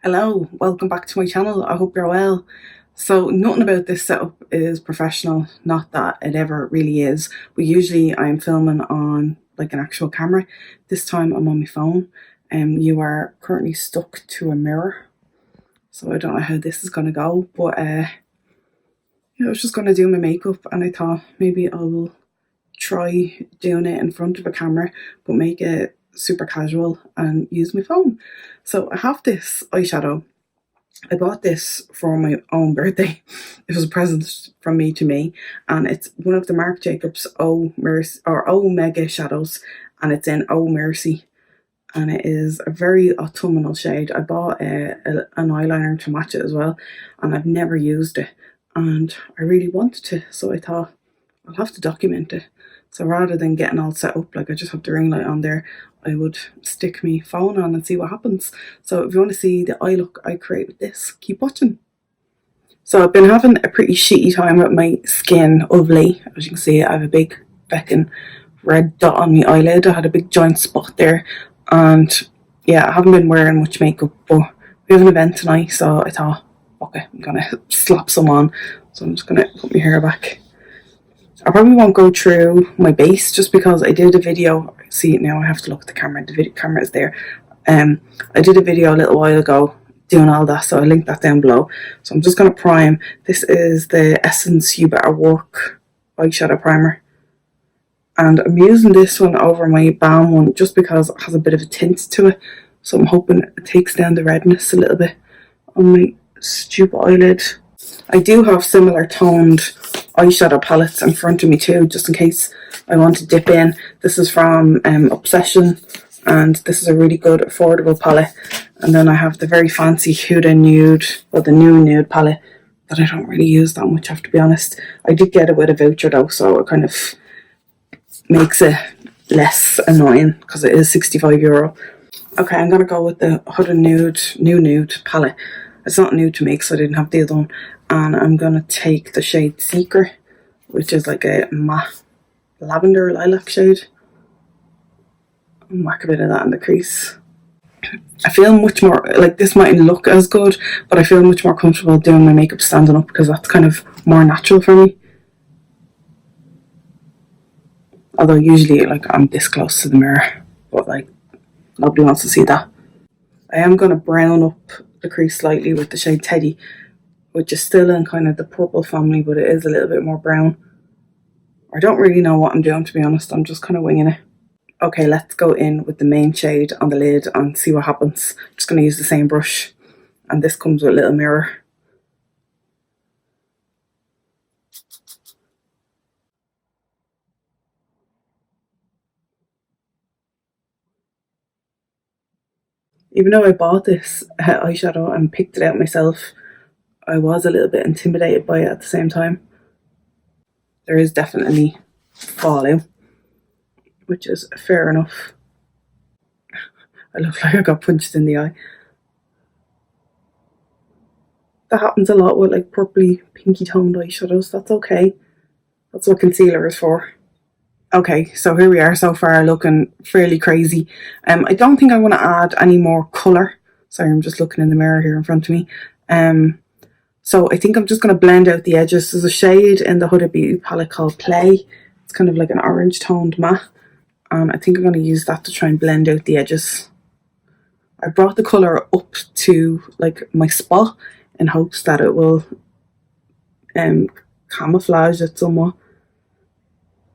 Hello, welcome back to my channel. I hope you're well. So nothing about this setup is professional, not that it ever really is. But usually I'm filming on like an actual camera. This time I'm on my phone and you are currently stuck to a mirror. So I don't know how this is going to go, but I was just going to do my makeup and I thought maybe I will try doing it in front of a camera but make it super casual and use my phone. So I have this eyeshadow. I bought this for my own birthday. It was a present from me to me, and it's one of the Marc Jacobs Oh Mercy or Oh Mega shadows, and it's in Oh Mercy, and it is a very autumnal shade. I bought an eyeliner to match it as well, and I've never used it, and I really wanted to, so I thought I'll have to document it. So rather than getting all set up, like I just have the ring light on there, I would stick my phone on and see what happens. So if you want to see the eye look I create with this, keep watching. So I've been having a pretty shitty time with my skin of late. As you can see, I have a big feckin' red dot on my eyelid. I had a big giant spot there, and yeah, I haven't been wearing much makeup, but we have an event tonight, so I thought, okay, I'm gonna slap some on. So I'm just gonna put my hair back. I probably won't go through my base just because I did a video. See, now I have to look at the camera. The video camera is there. I did a video a little while ago doing all that, so I'll link that down below. So I'm just going to prime. This is the Essence You Better Work eyeshadow primer. And I'm using this one over my Balm one just because it has a bit of a tint to it. So I'm hoping it takes down the redness a little bit on my stupid eyelid. I do have similar toned eyeshadow palettes in front of me too, just in case I want to dip in. This is from Obsession, and this is a really good affordable palette. And then I have the very fancy Huda Nude, or the new Nude palette that I don't really use that much, I have to be honest. I did get it with a voucher though, so it kind of makes it less annoying because it is €65. Okay, I'm gonna go with the Huda Nude, new Nude palette. It's not new to me because I didn't have the other one. And I'm going to take the shade Seeker, which is like a matte lavender lilac shade, and whack a bit of that in the crease. I feel much more, like this mightn't look as good, but I feel much more comfortable doing my makeup standing up because that's kind of more natural for me. Although usually like I'm this close to the mirror, but like nobody wants to see that. I am going to brown up the crease slightly with the shade Teddy, which is still in kind of the purple family, but it is a little bit more brown. I don't really know what I'm doing, to be honest. I'm just kind of winging it. Okay, let's go in with the main shade on the lid and see what happens. I'm just going to use the same brush, and this comes with a little mirror. Even though I bought this eyeshadow and picked it out myself, I was a little bit intimidated by it at the same time. There is definitely fallout, which is fair enough. I look like I got punched in the eye. That happens a lot with like purpley, pinky toned eyeshadows. That's okay. That's what concealer is for. Okay, so here we are so far, looking fairly crazy. I don't think I want to add any more colour. Sorry, I'm just looking in the mirror here in front of me. So I think I'm just going to blend out the edges. There's a shade in the Huda Beauty palette called Play. It's kind of like an orange toned matte. And I think I'm going to use that to try and blend out the edges. I brought the colour up to like my spot in hopes that it will camouflage it somewhat.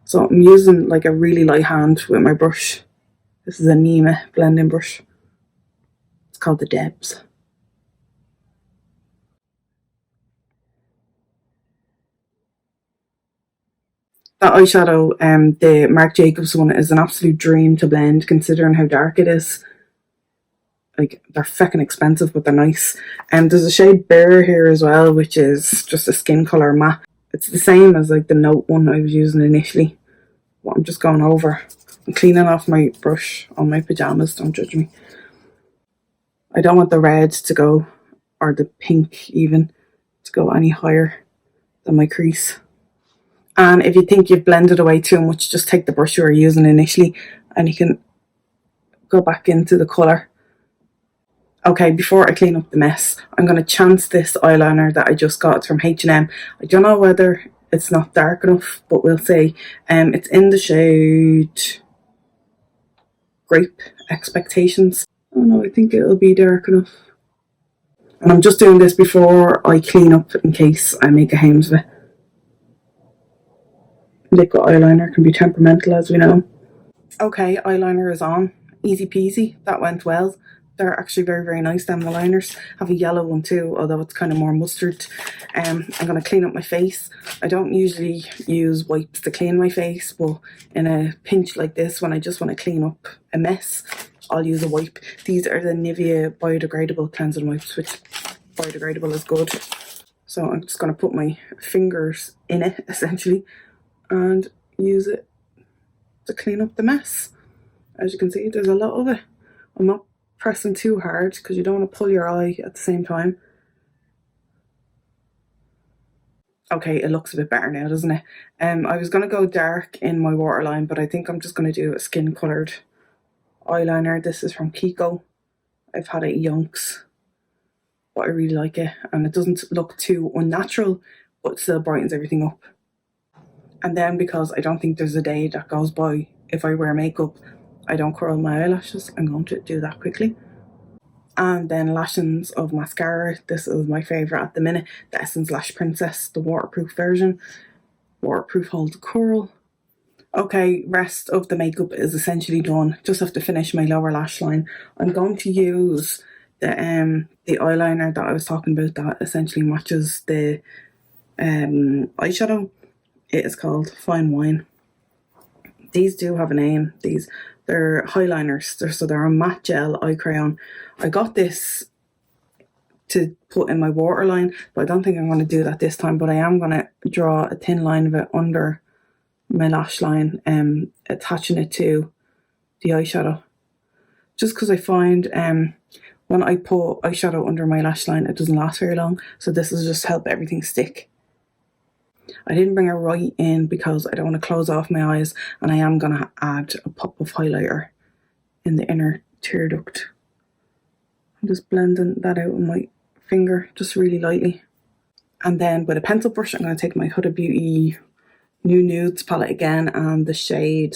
So I'm using like a really light hand with my brush. This is a Nima blending brush. It's called the Debs. That eyeshadow, the Marc Jacobs one, is an absolute dream to blend considering how dark it is. Like, they're feckin' expensive, but they're nice. And there's a shade Bare here as well, which is just a skin colour matte. It's the same as like the Note one I was using initially. What I'm just going over. I'm cleaning off my brush on my pyjamas, don't judge me. I don't want the red to go, or the pink even, to go any higher than my crease. And if you think you've blended away too much, just take the brush you were using initially and you can go back into the colour. Okay, before I clean up the mess, I'm going to chance this eyeliner that I just got. It's from H&M. I don't know whether it's not dark enough, but we'll see. It's in the shade Grape Expectations. Oh no, I think it'll be dark enough. And I'm just doing this before I clean up in case I make a hames of it. Liquid eyeliner can be temperamental, as we know. Okay, eyeliner is on. Easy peasy. That went well. They're actually very, very nice, them liners. I have a yellow one too, although it's kind of more mustard. I'm going to clean up my face. I don't usually use wipes to clean my face, but in a pinch like this, when I just want to clean up a mess, I'll use a wipe. These are the Nivea biodegradable cleansing wipes, which biodegradable is good. So I'm just going to put my fingers in it, essentially, and use it to clean up the mess. As you can see, there's a lot of it. I'm not pressing too hard because you don't want to pull your eye at the same time. Okay, it looks a bit better now, doesn't it? I was going to go dark in my waterline, but I think I'm just going to do a skin coloured eyeliner. This is from Kiko. I've had it yonks, but I really like it, and it doesn't look too unnatural, but it still brightens everything up. And then, because I don't think there's a day that goes by if I wear makeup I don't curl my eyelashes, I'm going to do that quickly. And then Lashings of mascara. This is my favourite at the minute, the Essence Lash Princess, the waterproof version. Waterproof holds curl. Okay, rest of the makeup is essentially done. Just have to finish my lower lash line. I'm going to use the eyeliner that I was talking about that essentially matches the eyeshadow. It is called Fine Wine. These do have a name. They're highliners, so they're a matte gel eye crayon. I got this to put in my waterline, but I don't think I'm going to do that this time. But I am going to draw a thin line of it under my lash line, attaching it to the eyeshadow. Just because I find when I put eyeshadow under my lash line, it doesn't last very long. So this will just help everything stick. I didn't bring it right in because I don't want to close off my eyes, and I am going to add a pop of highlighter in the inner tear duct. I'm just blending that out with my finger, just really lightly. And then with a pencil brush, I'm going to take my Huda Beauty New Nudes palette again, and the shade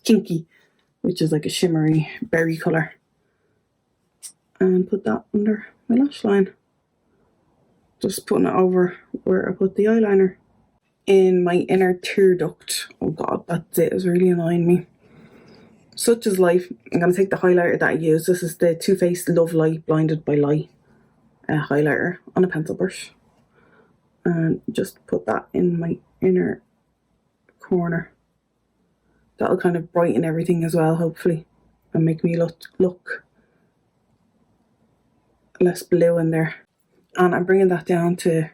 Kinky, which is like a shimmery berry colour. And put that under my lash line. Just putting it over where I put the eyeliner. In my inner tear duct. Oh god, that's it. It's really annoying me. Such is life. I'm going to take the highlighter that I use. This is the Too Faced Love Light Blinded by Light highlighter on a pencil brush. And just put that in my inner corner. That'll kind of brighten everything as well, hopefully. And make me look less blue in there. And I'm bringing that down to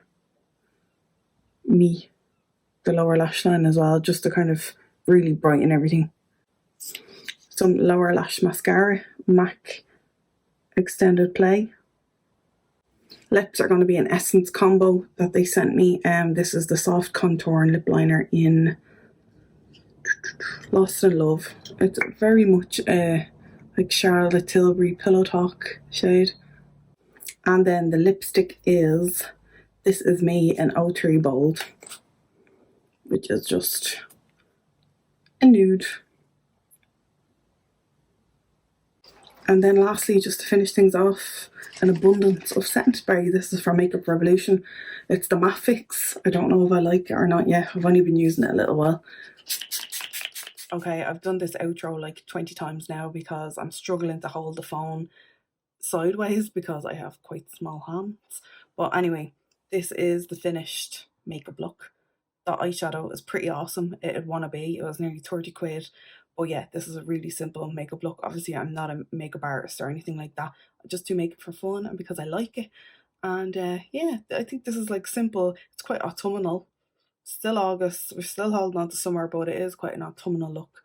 the lower lash line as well, just to kind of really brighten everything. Some lower lash mascara, MAC Extended Play. Lips are going to be an Essence combo that they sent me. This is the Soft Contour and Lip Liner in Lost in Love. It's very much like Charlotte Tilbury Pillow Talk shade. And then the lipstick is This Is Me in 03 Bold, which is just a nude. And then lastly, just to finish things off, an abundance of setting spray. This is from Makeup Revolution. It's the Matte Fix. I don't know if I like it or not yet. I've only been using it a little while. Okay, I've done this outro like 20 times now because I'm struggling to hold the phone sideways because I have quite small hands. But anyway, this is the finished makeup look. The eyeshadow is pretty awesome. It'd wanna be. It was nearly 30 quid. But yeah, this is a really simple makeup look. Obviously, I'm not a makeup artist or anything like that. I just do makeup for fun and because I like it. And yeah, I think this is like simple. It's quite autumnal. Still August. We're still holding on to summer, but it is quite an autumnal look.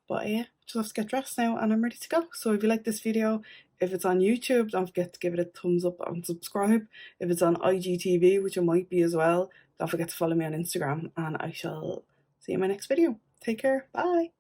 But yeah, just have to get dressed now and I'm ready to go. So if you like this video, if it's on YouTube, don't forget to give it a thumbs up and subscribe. If it's on IGTV, which it might be as well, don't forget to follow me on Instagram, and I shall see you in my next video. Take care. Bye.